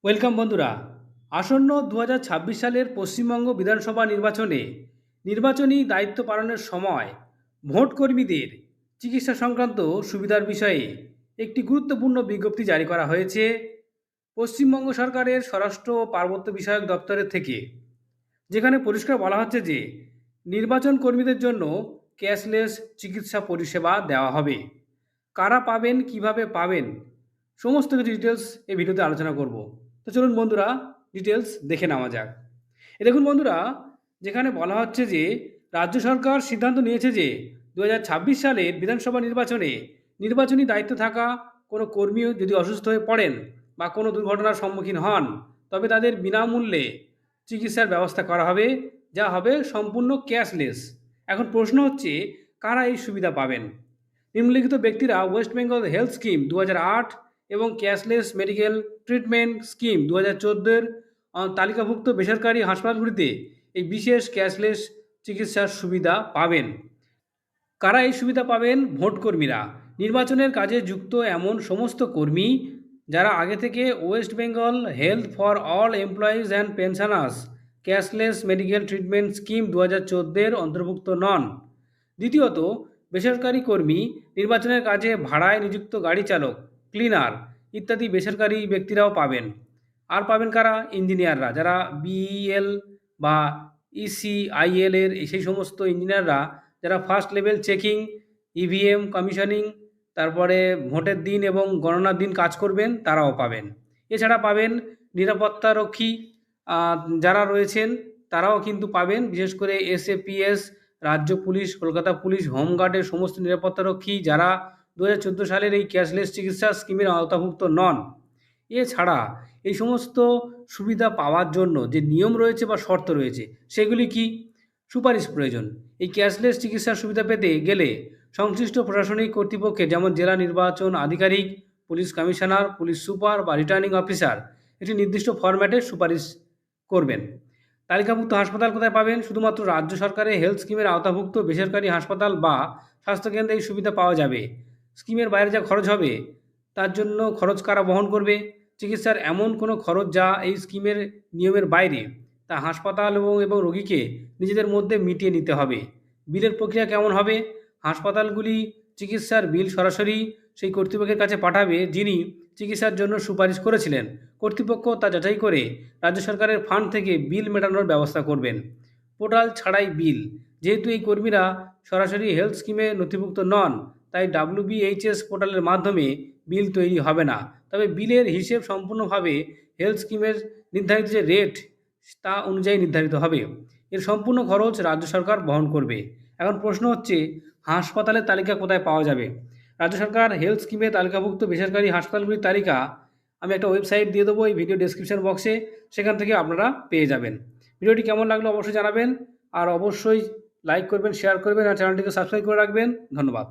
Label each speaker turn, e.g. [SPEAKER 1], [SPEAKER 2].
[SPEAKER 1] Welcome বন্ধুরা। আসন্ন 2026 সালের পশ্চিমবঙ্গ বিধানসভা নির্বাচনে নির্বাচনী দায়িত্ব পালনের সময় ভোট কর্মীদের চিকিৎসা সংক্রান্ত সুবিধার বিষয়ে একটি গুরুত্বপূর্ণ বিজ্ঞপ্তি জারি করা হয়েছে পশ্চিমবঙ্গ সরকারের স্বরাষ্ট্র ও পার্বত্য বিষয়ক দপ্তরের থেকে, যেখানে পরিষ্কার বলা হচ্ছে যে নির্বাচন কর্মীদের জন্য ক্যাশলেস চিকিৎসা পরিষেবা দেওয়া হবে। কারা পাবেন, কিভাবে পাবেন, সমস্ত কিছু ডিটেলস এই ভিডিওতে আলোচনা করব। তো চলুন বন্ধুরা, ডিটেলস দেখে নেওয়া যাক। দেখুন বন্ধুরা, যেখানে বলা হচ্ছে যে রাজ্য সরকার সিদ্ধান্ত নিয়েছে যে 2026 সালের বিধানসভা নির্বাচনে নির্বাচনী দায়িত্ব থাকা কোনো কর্মী যদি অসুস্থ হয়ে পড়েন বা কোনো দুর্ঘটনার সম্মুখীন হন, তবে তাদের বিনামূল্যে চিকিৎসার ব্যবস্থা করা হবে, যা হবে সম্পূর্ণ ক্যাশলেস। এখন প্রশ্ন হচ্ছে, কারা এই সুবিধা পাবেন? নিম্নলিখিত ব্যক্তিরা ওয়েস্ট বেঙ্গল হেলথ স্কিম 2008 এবং ক্যাশলেস মেডিকেল ট্রিটমেন্ট স্কিম 2014-এর তালিকাভুক্ত বেসরকারি হাসপাতালগুলিতে এই বিশেষ ক্যাশলেস চিকিৎসার সুবিধা পাবেন। কারা এই সুবিধা পাবেন? ভোটকর্মীরা, নির্বাচনের কাজে যুক্ত এমন সমস্ত কর্মী যারা আগে থেকে West Bengal health for all employees and pensioners cashless medical treatment scheme 2014-এর অন্তর্ভুক্ত নন। দ্বিতীয়ত, বেসরকারি কর্মী, নির্বাচনের কাজে ভাড়ায় নিযুক্ত গাড়ি চালক, ক্লিনার ইত্যাদি বেসরকারি ব্যক্তিরাও পাবেন। আর পাবেন কারা? ইঞ্জিনিয়াররা, যারা বিইএল বা ইসিআইএল এর সেই সমস্ত ইঞ্জিনিয়াররা যারা first level checking, EVM commissioning, তারপরে ভোটের দিন এবং গণনার দিন কাজ করবেন, তারাও পাবেন। এছাড়া পাবেন নিরাপত্তারক্ষী যারা রয়েছেন, তারাও কিন্তু পাবেন। বিশেষ করে এসএপিএস, রাজ্য পুলিশ, কলকাতা পুলিশ, হোমগার্ডের সমস্ত নিরাপত্তারক্ষী যারা 2014 সালের এই ক্যাশলেস চিকিৎসা স্কিমের আওতাভুক্ত নন। এছাড়া এই সমস্ত সুবিধা পাওয়ার জন্য যে নিয়ম রয়েছে বা শর্ত রয়েছে, সেগুলি কি? সুপারিশ প্রয়োজন। এই ক্যাশলেস চিকিৎসার সুবিধা পেতে গেলে সংশ্লিষ্ট প্রশাসনিক কর্তৃপক্ষের, যেমন জেলা নির্বাচন আধিকারিক, পুলিশ কমিশনার, পুলিশ সুপার বা রিটার্নিং অফিসার একটি নির্দিষ্ট ফরম্যাটে সুপারিশ করবেন। তালিকাভুক্ত হাসপাতাল কোথায় পাবেন? শুধুমাত্র রাজ্য সরকারের হেলথ স্কিমের আওতাভুক্ত বেসরকারি হাসপাতাল বা স্বাস্থ্যকেন্দ্রে এই সুবিধা পাওয়া যাবে। স্কিমের বাইরে যা খরচ হবে তার জন্য খরচ কারা বহন করবে? চিকিৎসার এমন কোনো খরচ যা এই স্কিমের নিয়মের বাইরে, তা হাসপাতাল এবং রোগীকে নিজেদের মধ্যে মিটিয়ে নিতে হবে। বিলের প্রক্রিয়া কেমন হবে? হাসপাতালগুলি চিকিৎসার বিল সরাসরি সেই কর্তৃপক্ষের কাছে পাঠাবে যিনি চিকিৎসার জন্য সুপারিশ করেছিলেন। কর্তৃপক্ষ তা যাচাই করে রাজ্য সরকারের ফান্ড থেকে বিল মেটানোর ব্যবস্থা করবেন। পোর্টাল ছাড়াই বিল, যেহেতু এই কর্মীরা সরাসরি হেলথ স্কিমে নথিভুক্ত নন, তাই WBHS পোর্টালের মাধ্যমে বিল তৈরি হবে না। তবে বিলের হিসেব সম্পূর্ণভাবে হেলথ স্কিমের নির্ধারিত যে রেট, তা অনুযায়ী নির্ধারিত হবে। এর সম্পূর্ণ খরচ রাজ্য সরকার বহন করবে। এখন প্রশ্ন হচ্ছে, হাসপাতালের তালিকা কোথায় পাওয়া যাবে? রাজ্য সরকার হেলথ স্কিমে তালিকাভুক্ত বেসরকারি হাসপাতালগুলির তালিকা আমি একটা ওয়েবসাইট দিয়ে দেবো এই ভিডিও ডেসক্রিপশন বক্সে, সেখান থেকে আপনারা পেয়ে যাবেন। ভিডিওটি কেমন লাগলো অবশ্যই জানাবেন, আর অবশ্যই লাইক করবেন, শেয়ার করবেন, আর চ্যানেলটিকে সাবস্ক্রাইব করে রাখবেন। ধন্যবাদ।